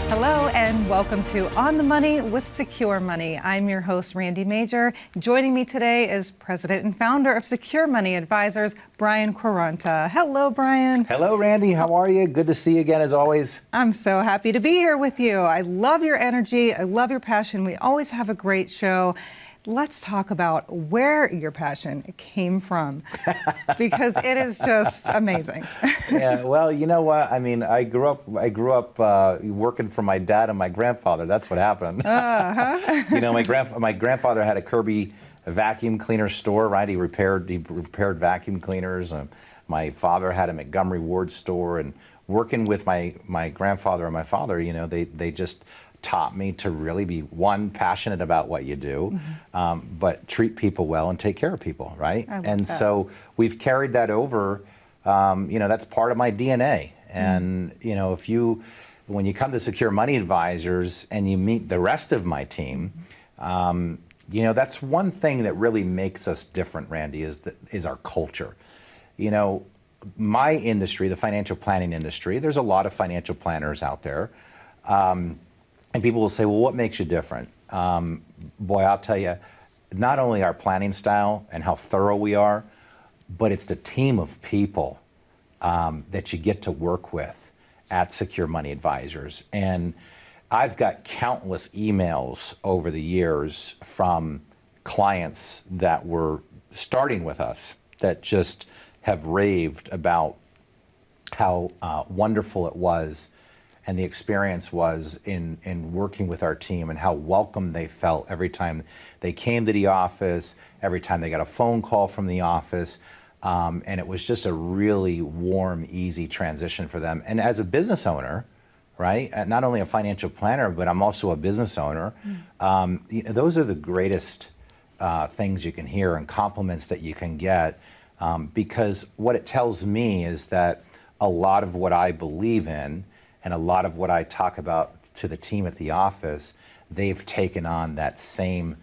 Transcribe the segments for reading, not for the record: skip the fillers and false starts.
Hello and welcome to On the Money with Secure Money. I'm your host, Randy Major. Joining me today is President and Founder of Secure Money Advisors, Brian Quaranta. Hello, Brian. Hello, Randy. How are you? Good to see you again, as always. I'm so happy to be here with you. I love your energy. I love your passion. We always have a great show. Let's talk about where your passion came from, because it is just amazing. Yeah, well, you know what? I mean, I grew up working for my dad and my grandfather. That's what happened. You know, my grandfather had a Kirby vacuum cleaner store, right? He repaired vacuum cleaners. My father had a Montgomery Ward store, and working with my grandfather and my father, you know, they just taught me to really be, one, passionate about what you do, but treat people well and take care of people, right? And so we've carried that over. You know, that's part of my DNA. And you know, when you come to Secure Money Advisors and you meet the rest of my team, you know, that's one thing that really makes us different, Randy, is our culture. You know, my industry, the financial planning industry, there's a lot of financial planners out there. And people will say, well, what makes you different? Boy, I'll tell you, not only our planning style and how thorough we are, but it's the team of people that you get to work with at Secure Money Advisors. And I've got countless emails over the years from clients that were starting with us that just have raved about how wonderful it was and the experience was in working with our team, and how welcome they felt every time they came to the office, every time they got a phone call from the office. And it was just a really warm, easy transition for them. And as a business owner, right, not only a financial planner, but I'm also a business owner, those are the greatest things you can hear and compliments that you can get, because what it tells me is that a lot of what I believe in and a lot of what I talk about to the team at the office, they've taken on that same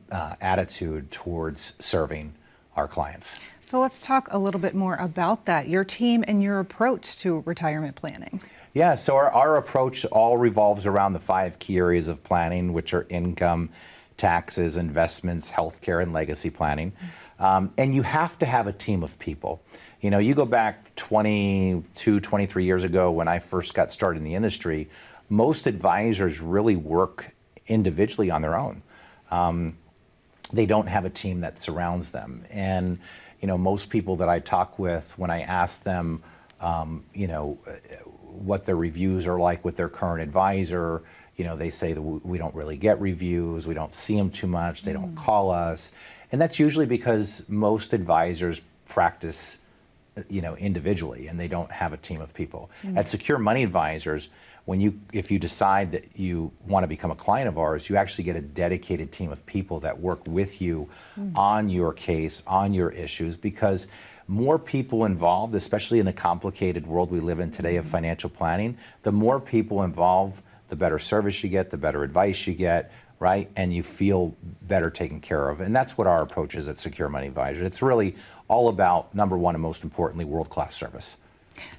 attitude towards serving our clients. So let's talk a little bit more about that, your team and your approach to retirement planning. Yeah, so our approach all revolves around the 5 key areas of planning, which are income, taxes, investments, healthcare, and legacy planning. And you have to have a team of people. You know, you go back 22, 23 years ago when I first got started in the industry, most advisors really work individually on their own. They don't have a team that surrounds them. And, you know, most people that I talk with, when I ask them, you know, what their reviews are like with their current advisor, you know, they say that we don't really get reviews, we don't see them too much, they don't call us. And that's usually because most advisors practice, you know, individually, and they don't have a team of people. At Secure Money Advisors, if you decide that you want to become a client of ours, you actually get a dedicated team of people that work with you on your case, on your issues, because more people involved, especially in the complicated world we live in today of financial planning, the more people involved, the better service you get, the better advice you get, right? And you feel better taken care of. And that's what our approach is at Secure Money Advisors. It's really all about, number one and most importantly, world-class service.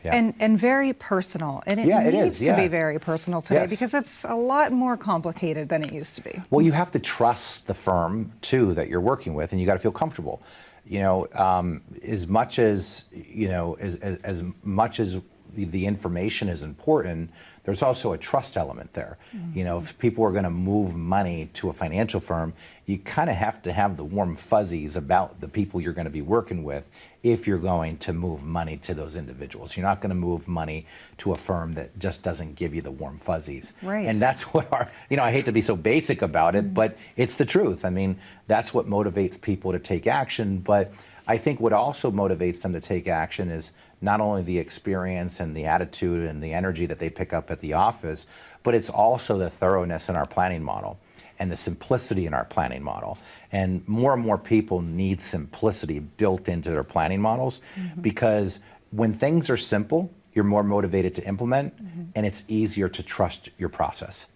Yeah. And very personal. And it needs to be very personal today because it's a lot more complicated than it used to be. Well, you have to trust the firm, too, that you're working with, and you got to feel comfortable. You know, as much as, you know, as much as the information is important, there's also a trust element there. You know, if people are going to move money to a financial firm, you kind of have to have the warm fuzzies about the people you're going to be working with if you're going to move money to those individuals. You're not going to move money to a firm that just doesn't give you the warm fuzzies. Right. And that's what you know, I hate to be so basic about it, but it's the truth. I mean, that's what motivates people to take action. But I think what also motivates them to take action is not only the experience and the attitude and the energy that they pick up at the office, but it's also the thoroughness in our planning model. and the simplicity in our planning model. And more people need simplicity built into their planning models, because when things are simple, you're more motivated to implement, and it's easier to trust your process.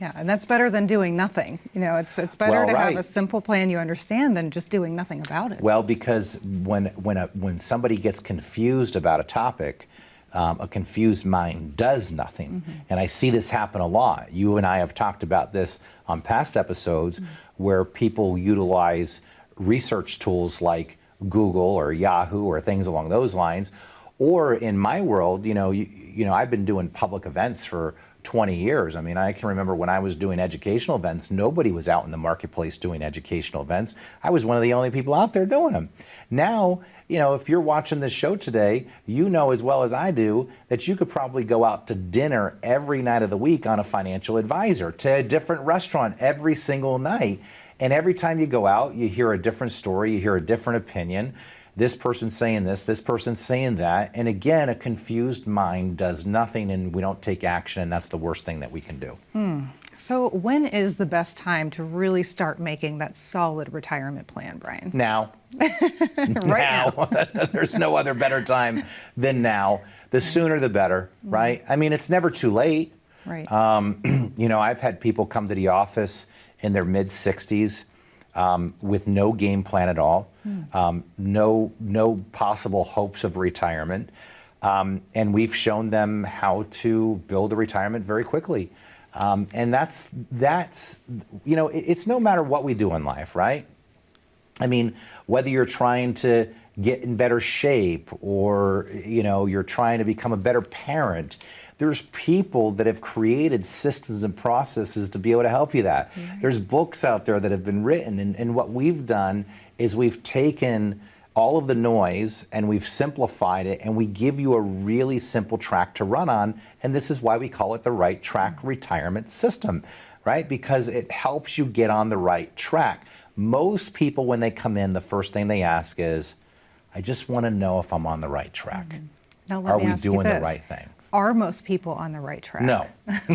Yeah, and that's better than doing nothing. You know, it's better to have a simple plan you understand than just doing nothing about it. Well, because when somebody gets confused about a topic, a confused mind does nothing. And I see this happen a lot. You and I have talked about this on past episodes, where people utilize research tools like Google or Yahoo or things along those lines. Or in my world, you know, I've been doing public events for 20 years. I mean, I can remember when I was doing educational events, nobody was out in the marketplace doing educational events. I was one of the only people out there doing them. Now, you know, if you're watching this show today, you know as well as I do that you could probably go out to dinner every night of the week on a financial advisor, to a different restaurant every single night. And every time you go out, you hear a different story, you hear a different opinion. This person's saying this person's saying that. And again, a confused mind does nothing, and we don't take action, and that's the worst thing that we can do. So when is the best time to really start making that solid retirement plan, Brian? Now. Right now. There's no other better time than now. The sooner the better, right? I mean, it's never too late. Right. You know, I've had people come to the office in their mid-60s with no game plan at all, no possible hopes of retirement, and we've shown them how to build a retirement very quickly. And that's you know, it's no matter what we do in life, right? I mean, whether you're trying to get in better shape, or you know, you're trying to become a better parent, there's people that have created systems and processes to be able to help you that. There's books out there that have been written, and what we've done is we've taken all of the noise and we've simplified it, and we give you a really simple track to run on, and this is why we call it the Right Track Retirement System, right? Because it helps you get on the right track. Most people, when they come in, the first thing they ask is, I just want to know if I'm on the right track. Now let Are me we ask you doing the this. right thing? Are most people on the right track?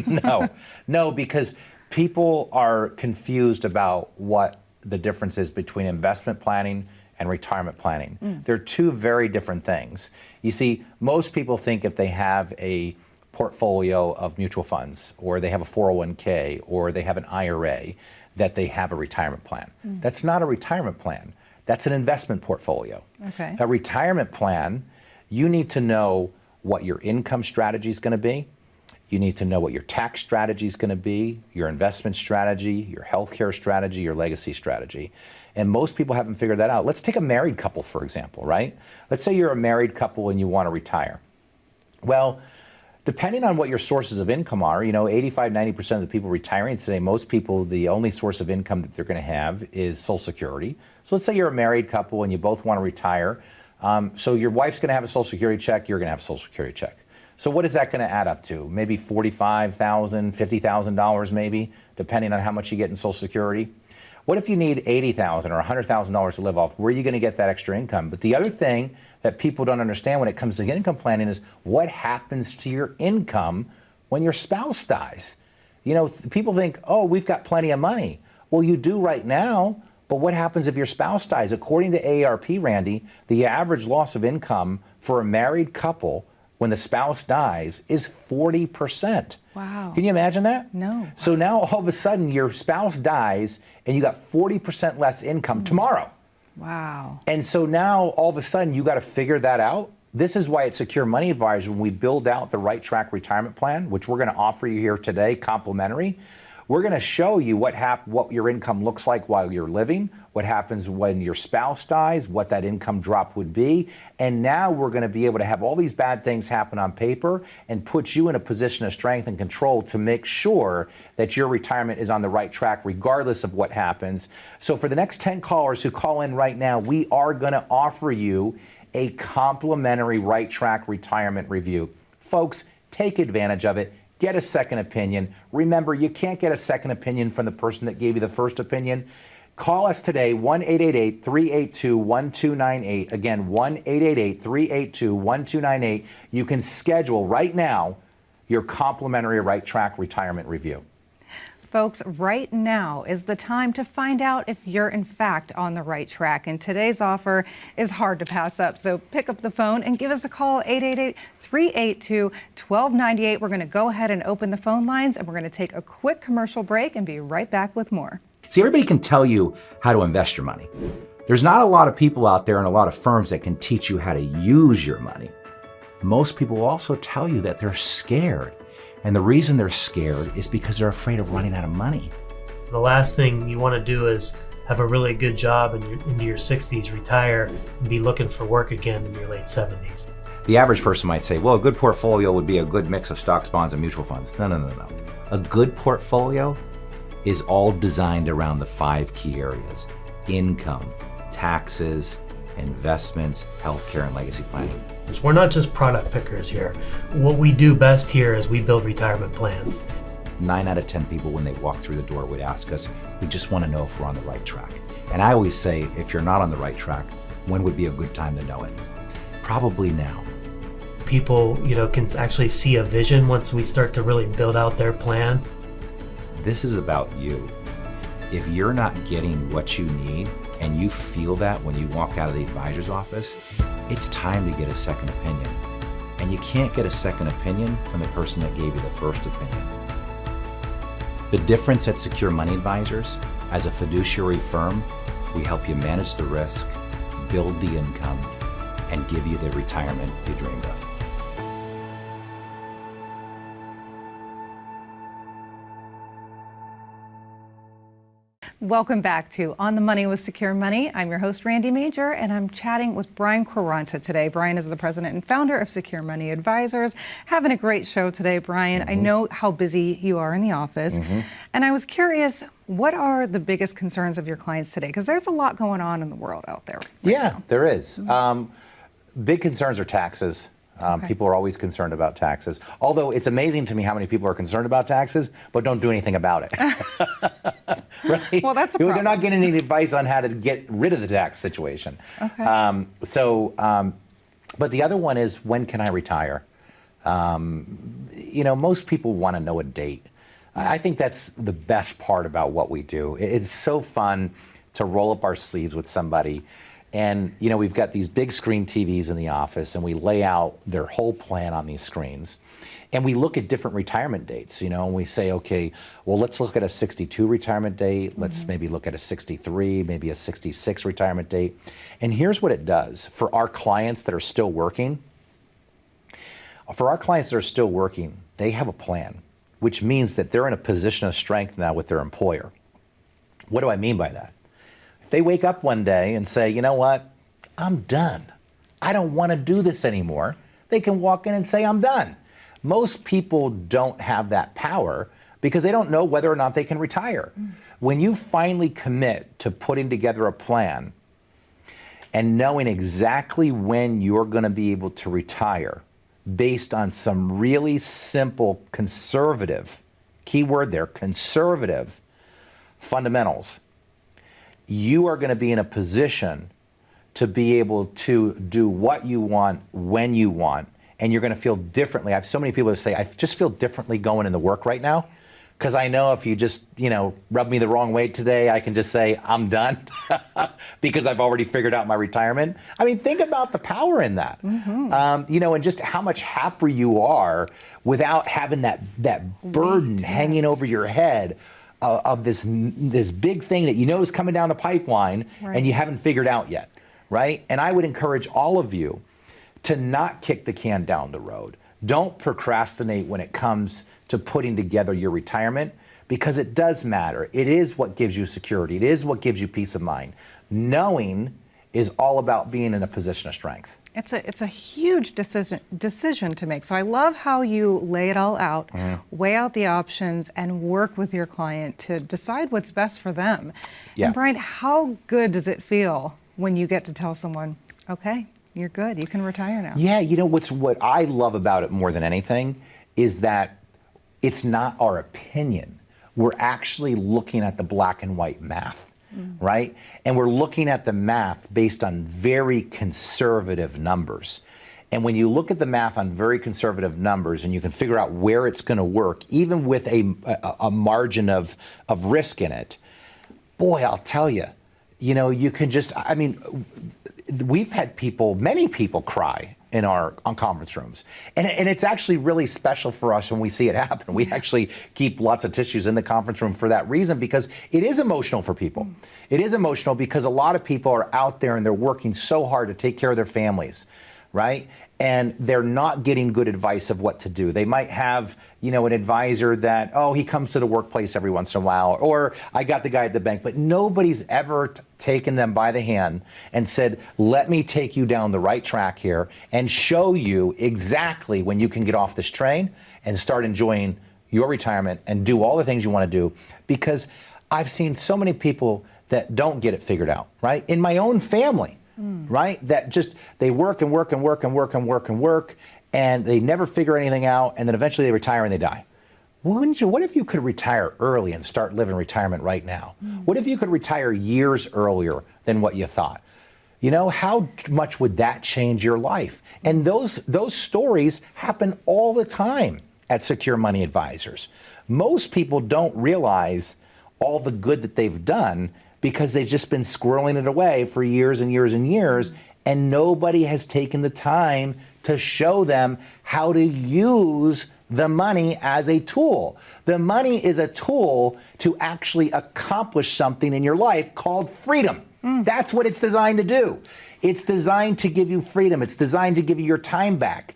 No, no, because people are confused about what the difference is between investment planning and retirement planning. They're two very different things. You see, most people think if they have a portfolio of mutual funds, or they have a 401k, or they have an IRA, that they have a retirement plan. That's not a retirement plan. That's an investment portfolio. Okay. A retirement plan, you need to know what your income strategy is going to be. You need to know what your tax strategy is going to be, your investment strategy, your healthcare strategy, your legacy strategy. And most people haven't figured that out. Let's take a married couple, for example, right? Let's say you're a married couple and you want to retire. Well, depending on what your sources of income are, you know, 85, 90% of the people retiring today, most people, the only source of income that they're going to have is Social Security. So let's say you're a married couple and you both want to retire. So your wife's going to have a Social Security check, you're going to have a Social Security check. So what is that going to add up to? Maybe $45,000, $50,000 maybe, depending on how much you get in Social Security. What if you need $80,000 or $100,000 to live off? Where are you going to get that extra income? But the other thing that people don't understand when it comes to income planning is what happens to your income when your spouse dies. You know, people think, oh, we've got plenty of money. Well, you do right now, but what happens if your spouse dies? According to AARP, Randy, the average loss of income for a married couple when the spouse dies is 40%. Wow. Can you imagine that? No. So now all of a sudden your spouse dies and you got 40% less income tomorrow. Wow. And so now all of a sudden you got to figure that out. This is why at Secure Money Advisors, when we build out the Right Track Retirement Plan, which we're going to offer you here today, complimentary, we're going to show you what your income looks like while you're living, what happens when your spouse dies, what that income drop would be. And now we're going to be able to have all these bad things happen on paper and put you in a position of strength and control to make sure that your retirement is on the right track regardless of what happens. So for the next 10 callers who call in right now, we are going to offer you a complimentary Right Track Retirement Review. Folks, take advantage of it. Get a second opinion. Remember, you can't get a second opinion from the person that gave you the first opinion. Call us today, 1-888-382-1298. Again, 1-888-382-1298. You can schedule right now your complimentary Right Track Retirement Review. Folks, right now is the time to find out if you're in fact on the right track. And today's offer is hard to pass up. So pick up the phone and give us a call, 888-382-1298. We're going to go ahead and open the phone lines, and we're going to take a quick commercial break and be right back with more. See, everybody can tell you how to invest your money. There's not a lot of people out there and a lot of firms that can teach you how to use your money. Most people will also tell you that they're scared. And the reason they're scared is because they're afraid of running out of money. The last thing you want to do is have a really good job into your 60s, retire, and be looking for work again in your late 70s. The average person might say, well, a good portfolio would be a good mix of stocks, bonds, and mutual funds. No. A good portfolio is all designed around the 5 key areas: income, taxes, investments, healthcare, and legacy planning. We're not just product pickers here. What we do best here is we build retirement plans. 9 out of 10 people, when they walk through the door, would ask us, we just want to know if we're on the right track. And I always say, if you're not on the right track, when would be a good time to know it? Probably now. People, can actually see a vision once we start to really build out their plan. This is about you. If you're not getting what you need, and you feel that when you walk out of the advisor's office, it's time to get a second opinion. And you can't get a second opinion from the person that gave you the first opinion. The difference at Secure Money Advisors, as a fiduciary firm, we help you manage the risk, build the income, and give you the retirement you dreamed of. Welcome back to On the Money with Secure Money. I'm your host, Randy Major, and I'm chatting with Brian Quaranta today. Brian is the president and founder of Secure Money Advisors. Having a great show today, Brian. I know how busy you are in the office, and I was curious, what are the biggest concerns of your clients today? Because there's a lot going on in the world out there. Now. There is. Big concerns are taxes. People are always concerned about taxes. Although it's amazing to me how many people are concerned about taxes, but don't do anything about it. Right? Well, that's a problem. They're not getting any advice on how to get rid of the tax situation. Okay. But the other one is, when can I retire? Most people want to know a date. I think that's the best part about what we do. It's so fun to roll up our sleeves with somebody. And, we've got these big screen TVs in the office, and we lay out their whole plan on these screens. And we look at different retirement dates, and we say, okay, well, let's look at a 62 retirement date. Let's maybe look at a 63, maybe a 66 retirement date. And here's what it does for our clients that are still working. They have a plan, which means that they're in a position of strength now with their employer. What do I mean by that? They wake up one day and say, you know what, I'm done. I don't want to do this anymore. They can walk in and say, I'm done. Most people don't have that power because they don't know whether or not they can retire. When you finally commit to putting together a plan and knowing exactly when you're going to be able to retire based on some really simple conservative, key word there, conservative fundamentals, you are going to be in a position to be able to do what you want, when you want, and you're going to feel differently. I have so many people that say, I just feel differently going into work right now, because I know if you just, rub me the wrong way today, I can just say, I'm done, because I've already figured out my retirement. I mean, think about the power in that, and just how much happier you are without having that burden hanging over your head of this big thing that is coming down the pipeline, and you haven't figured out yet, right? And I would encourage all of you to not kick the can down the road. Don't procrastinate when it comes to putting together your retirement, because it does matter. It is what gives you security. It is what gives you peace of mind. Knowing is all about being in a position of strength. It's a huge decision to make. So I love how you lay it all out, weigh out the options, and work with your client to decide what's best for them. Yeah. And Brian, how good does it feel when you get to tell someone, okay, you're good, you can retire now? Yeah, what I love about it more than anything is that it's not our opinion. We're actually looking at the black and white math. Right? And we're looking at the math based on very conservative numbers. And when you look at the math on very conservative numbers and you can figure out where it's going to work, even with a margin of risk in it, boy, I'll tell you, you can just, I mean, we've had many people cry in our conference rooms. And it's actually really special for us when we see it happen. We actually keep lots of tissues in the conference room for that reason, because it is emotional for people. It is emotional because a lot of people are out there and they're working so hard to take care of their families, right? And they're not getting good advice of what to do. They might have, an advisor that, oh, he comes to the workplace every once in a while, or I got the guy at the bank, but nobody's ever taken them by the hand and said, let me take you down the right track here and show you exactly when you can get off this train and start enjoying your retirement and do all the things you want to do. Because I've seen so many people that don't get it figured out, right? In my own family, right? That just, they work and work and work and work and work and work, and they never figure anything out, and then eventually they retire and they die. What if you could retire early and start living retirement right now? What if you could retire years earlier than what you thought? How much would that change your life? And those stories happen all the time at Secure Money Advisors. Most people don't realize all the good that they've done because they've just been squirreling it away for years and years and years, and nobody has taken the time to show them how to use the money as a tool. The money is a tool to actually accomplish something in your life called freedom. That's what it's designed to do. It's designed to give you freedom. It's designed to give you your time back.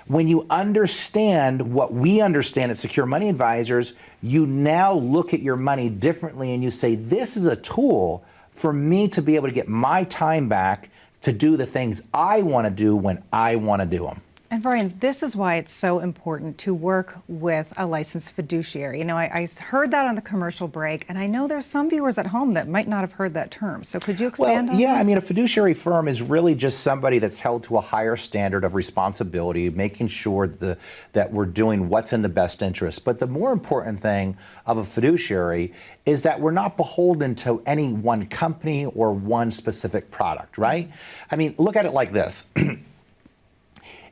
When you understand what we understand at Secure Money Advisors, you now look at your money differently and you say, this is a tool for me to be able to get my time back to do the things I want to do when I want to do them. And Brian, this is why it's so important to work with a licensed fiduciary. I heard that on the commercial break, and I know there's some viewers at home that might not have heard that term. So could you expand on that? Yeah, I mean, a fiduciary firm is really just somebody that's held to a higher standard of responsibility, making sure that we're doing what's in the best interest. But the more important thing of a fiduciary is that we're not beholden to any one company or one specific product, right? I mean, look at it like this.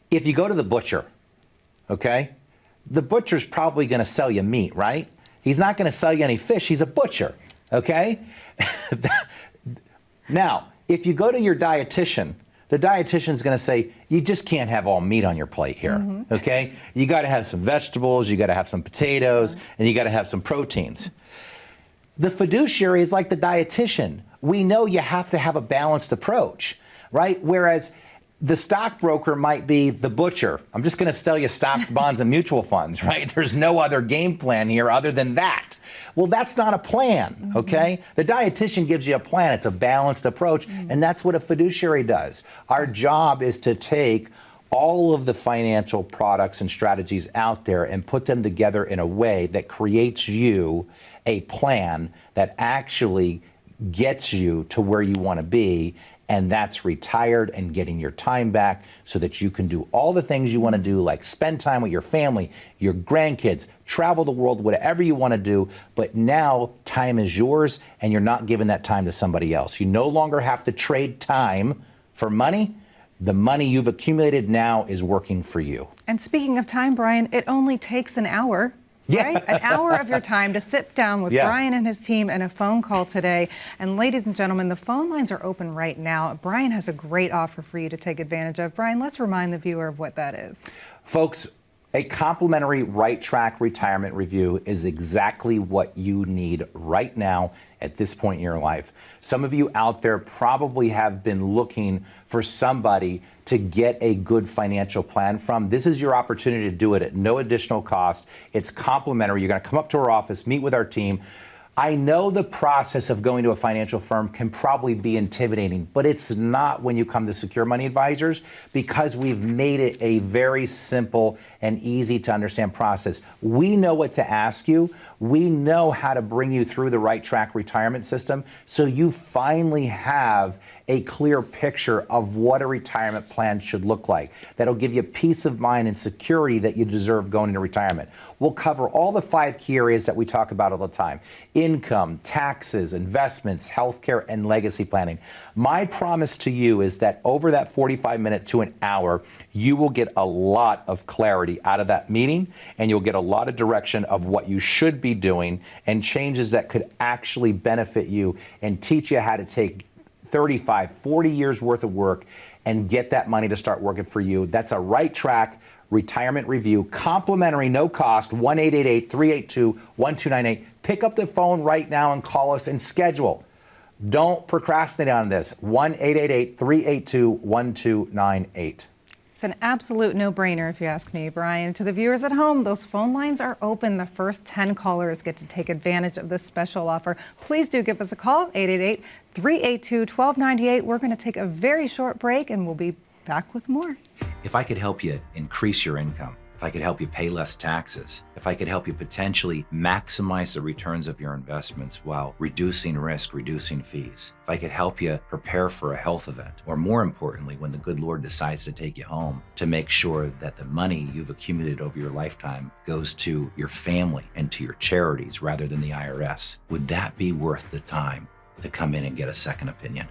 If you go to the butcher, okay, the butcher's probably going to sell you meat, right? He's not going to sell you any fish. He's a butcher, okay? Now, if you go to your dietitian, the dietitian's going to say, you just can't have all meat on your plate here, okay? You got to have some vegetables, you got to have some potatoes, and you got to have some proteins. The fiduciary is like the dietitian. We know you have to have a balanced approach, right? Whereas the stockbroker might be the butcher. I'm just going to sell you stocks, bonds, and mutual funds, right? There's no other game plan here other than that. Well, that's not a plan, okay? The dietitian gives you a plan. It's a balanced approach, and that's what a fiduciary does. Our job is to take all of the financial products and strategies out there and put them together in a way that creates you a plan that actually gets you to where you want to be, and that's retired and getting your time back so that you can do all the things you want to do, like spend time with your family, your grandkids, travel the world, whatever you want to do. But now time is yours, and you're not giving that time to somebody else. You no longer have to trade time for money. The money you've accumulated now is working for you. And speaking of time, Brian, it only takes an hour. Right? An hour of your time to sit down with Brian and his team and a phone call today. And ladies and gentlemen, the phone lines are open right now. Brian has a great offer for you to take advantage of. Brian, let's remind the viewer of what that is. Folks, a complimentary Right Track retirement review is exactly what you need right now at this point in your life. Some of you out there probably have been looking for somebody to get a good financial plan from. This is your opportunity to do it at no additional cost. It's complimentary. You're going to come up to our office, meet with our team. I know the process of going to a financial firm can probably be intimidating, but it's not when you come to Secure Money Advisors, because we've made it a very simple and easy to understand process. We know what to ask you. We know how to bring you through the Right Track retirement system, so you finally have a clear picture of what a retirement plan should look like. That'll give you peace of mind and security that you deserve going into retirement. We'll cover all the 5 key areas that we talk about all the time. income, taxes, investments, healthcare, and legacy planning. My promise to you is that over that 45 minutes to an hour, you will get a lot of clarity out of that meeting, and you'll get a lot of direction of what you should be doing and changes that could actually benefit you and teach you how to take 35, 40 years worth of work and get that money to start working for you. That's a Right Track Retirement Review, complimentary, no cost, 1-888-382-1298. Pick up the phone right now and call us and schedule. Don't procrastinate on this, 1-888-382-1298. It's an absolute no-brainer if you ask me, Brian. To the viewers at home, those phone lines are open. The first 10 callers get to take advantage of this special offer. Please do give us a call, 888-382-1298. We're going to take a very short break and we'll be back with more. If I could help you increase your income, if I could help you pay less taxes, if I could help you potentially maximize the returns of your investments while reducing risk, reducing fees, if I could help you prepare for a health event, or more importantly, when the good Lord decides to take you home, to make sure that the money you've accumulated over your lifetime goes to your family and to your charities rather than the IRS, would that be worth the time to come in and get a second opinion?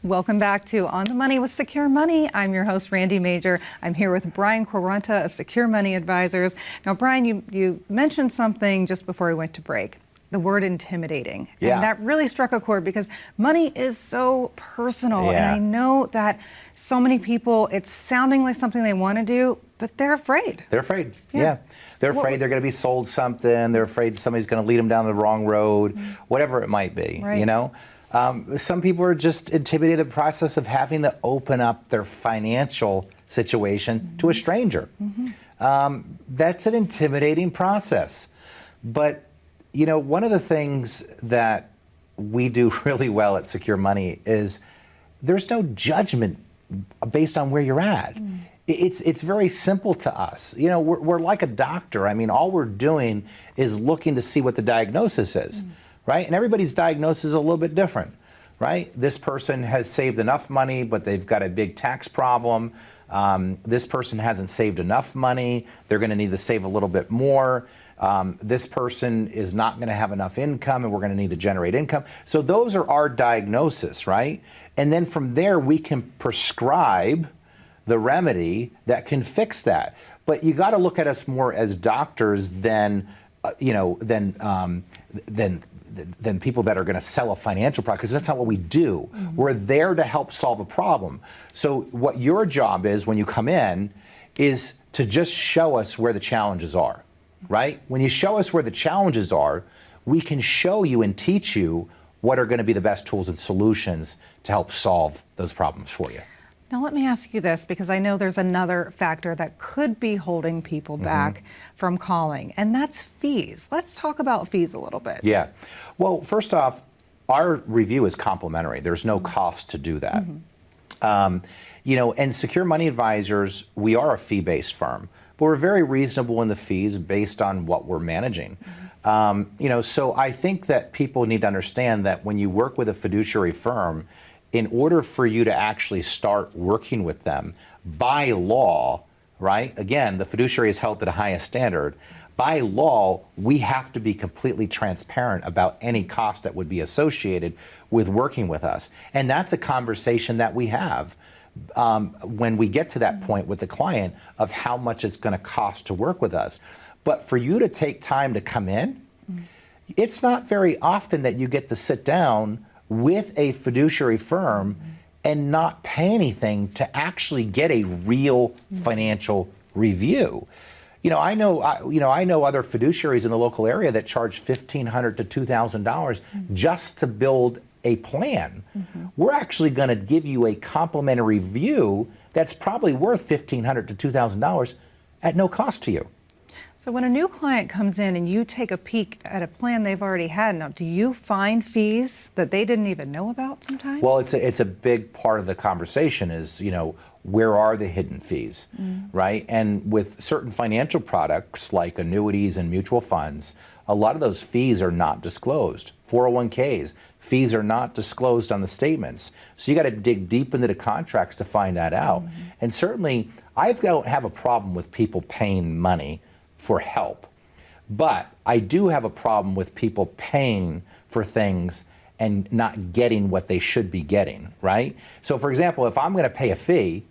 Welcome back to On the Money with Secure Money. I'm your host, Randy Major. I'm here with Brian Quaranta of Secure Money Advisors. Now, Brian, you mentioned something just before we went to break, the word intimidating. Yeah. And that really struck a chord because money is so personal. Yeah. And I know that so many people, it's sounding like something they want to do, but they're afraid. They're afraid. Yeah. Yeah. They're afraid they're going to be sold something. They're afraid somebody's going to lead them down the wrong road, whatever it might be, Right. you know? Some people are just intimidated in the process of having to open up their financial situation to a stranger. That's an intimidating process. But, you know, one of the things that we do really well at Secure Money is there's no judgment based on where you're at. It's very simple to us. You know, we're like a doctor. I mean, all we're doing is looking to see what the diagnosis is. Right? And everybody's diagnosis is a little bit different, right? This person has saved enough money, but they've got a big tax problem. This person hasn't saved enough money. They're going to need to save a little bit more. This person is not going to have enough income, and we're going to need to generate income. So those are our diagnosis, right? And then from there, we can prescribe the remedy that can fix that. But you got to look at us more as doctors than people that are going to sell a financial product, because that's not what we do. We're there to help solve a problem. So what your job is when you come in is to just show us where the challenges are, right? When you show us where the challenges are, we can show you and teach you what are going to be the best tools and solutions to help solve those problems for you. Now, let me ask you this, because I know there's another factor that could be holding people back from calling, and that's fees. Let's talk about fees a little bit. Yeah. Well, first off, our review is complimentary. There's no cost to do that. You know, and Secure Money Advisors, we are a fee-based firm, but we're very reasonable in the fees based on what we're managing. You know, so I think that people need to understand that when you work with a fiduciary firm, in order for you to actually start working with them, by law, right? Again, the fiduciary is held to the highest standard. By law, we have to be completely transparent about any cost that would be associated with working with us. And that's a conversation that we have when we get to that point with the client of how much it's going to cost to work with us. But for you to take time to come in, it's not very often that you get to sit down with a fiduciary firm and not pay anything to actually get a real financial review. You know, I know other fiduciaries in the local area that charge $1,500 to $2,000 just to build a plan. We're actually going to give you a complimentary review that's probably worth $1,500 to $2,000 at no cost to you. So when a new client comes in and you take a peek at a plan they've already had, now do you find fees that they didn't even know about sometimes? Well, it's a big part of the conversation is, you know, where are the hidden fees, right? And with certain financial products like annuities and mutual funds, a lot of those fees are not disclosed. 401ks, fees are not disclosed on the statements. So you got to dig deep into the contracts to find that out. And certainly, I don't have a problem with people paying money for help. But I do have a problem with people paying for things and not getting what they should be getting, right? So for example, if I'm going to pay a fee,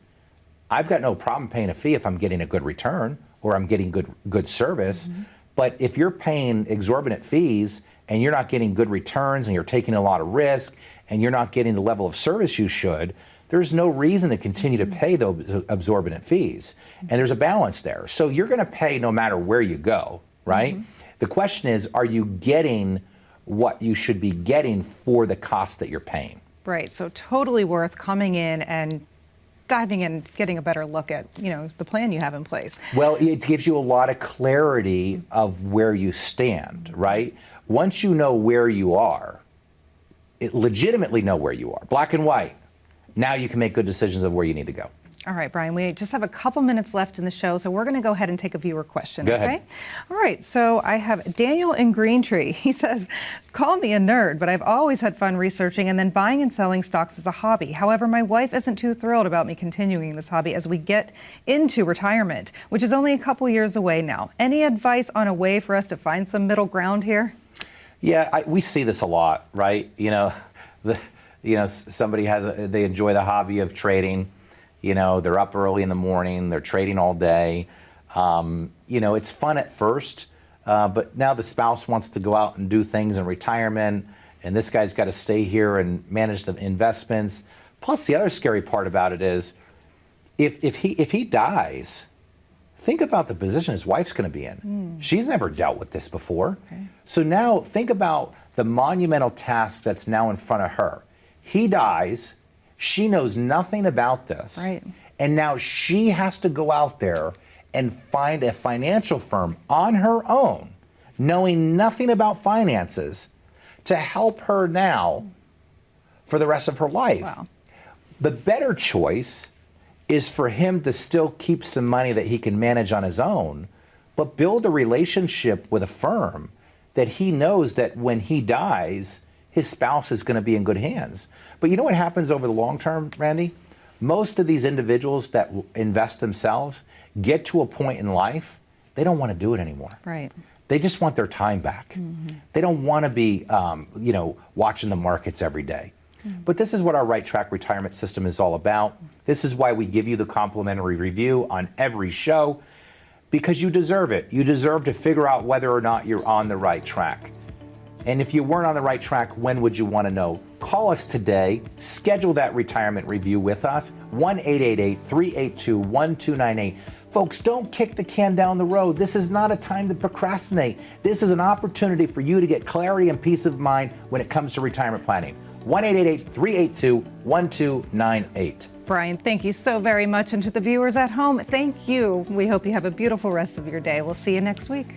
I've got no problem paying a fee if I'm getting a good return or I'm getting good service. But if you're paying exorbitant fees and you're not getting good returns and you're taking a lot of risk and you're not getting the level of service you should, there's no reason to continue to pay those exorbitant fees. And there's a balance there. So you're going to pay no matter where you go, right? The question is, are you getting what you should be getting for the cost that you're paying? Right. So totally worth coming in and diving in, getting a better look at, the plan you have in place. Well, it gives you a lot of clarity of where you stand, right? Once you know where you are, legitimately know where you are, black and white, now you can make good decisions of where you need to go. All right, Brian, we just have a couple minutes left in the show, so we're going to go ahead and take a viewer question. Go okay? ahead. All right, so I have Daniel in Greentree. He says, call me a nerd, but I've always had fun researching and then buying and selling stocks as a hobby. However, my wife isn't too thrilled about me continuing this hobby as we get into retirement, which is only a couple years away now. Any advice on a way for us to find some middle ground here? Yeah, we see this a lot, right? Somebody they enjoy the hobby of trading. They're up early in the morning, they're trading all day. It's fun at first, but now the spouse wants to go out and do things in retirement, and this guy's got to stay here and manage the investments. Plus, the other scary part about it is, if he dies, think about the position his wife's going to be in. She's never dealt with this before. Okay. So now think about the monumental task that's now in front of her. He dies. She knows nothing about this. Right. And now she has to go out there and find a financial firm on her own, knowing nothing about finances, to help her now for the rest of her life. Wow. The better choice is for him to still keep some money that he can manage on his own, but build a relationship with a firm that he knows that when he dies, his spouse is going to be in good hands. But you know what happens over the long term, Randy? Most of these individuals that invest themselves get to a point in life, they don't want to do it anymore. Right. They just want their time back. They don't want to be, watching the markets every day. But this is what our Right Track retirement system is all about. This is why we give you the complimentary review on every show, because you deserve it. You deserve to figure out whether or not you're on the right track. And if you weren't on the right track, when would you want to know? Call us today. Schedule that retirement review with us. 1-888-382-1298. Folks, don't kick the can down the road. This is not a time to procrastinate. This is an opportunity for you to get clarity and peace of mind when it comes to retirement planning. 1-888-382-1298. Brian, thank you so very much. And to the viewers at home, thank you. We hope you have a beautiful rest of your day. We'll see you next week.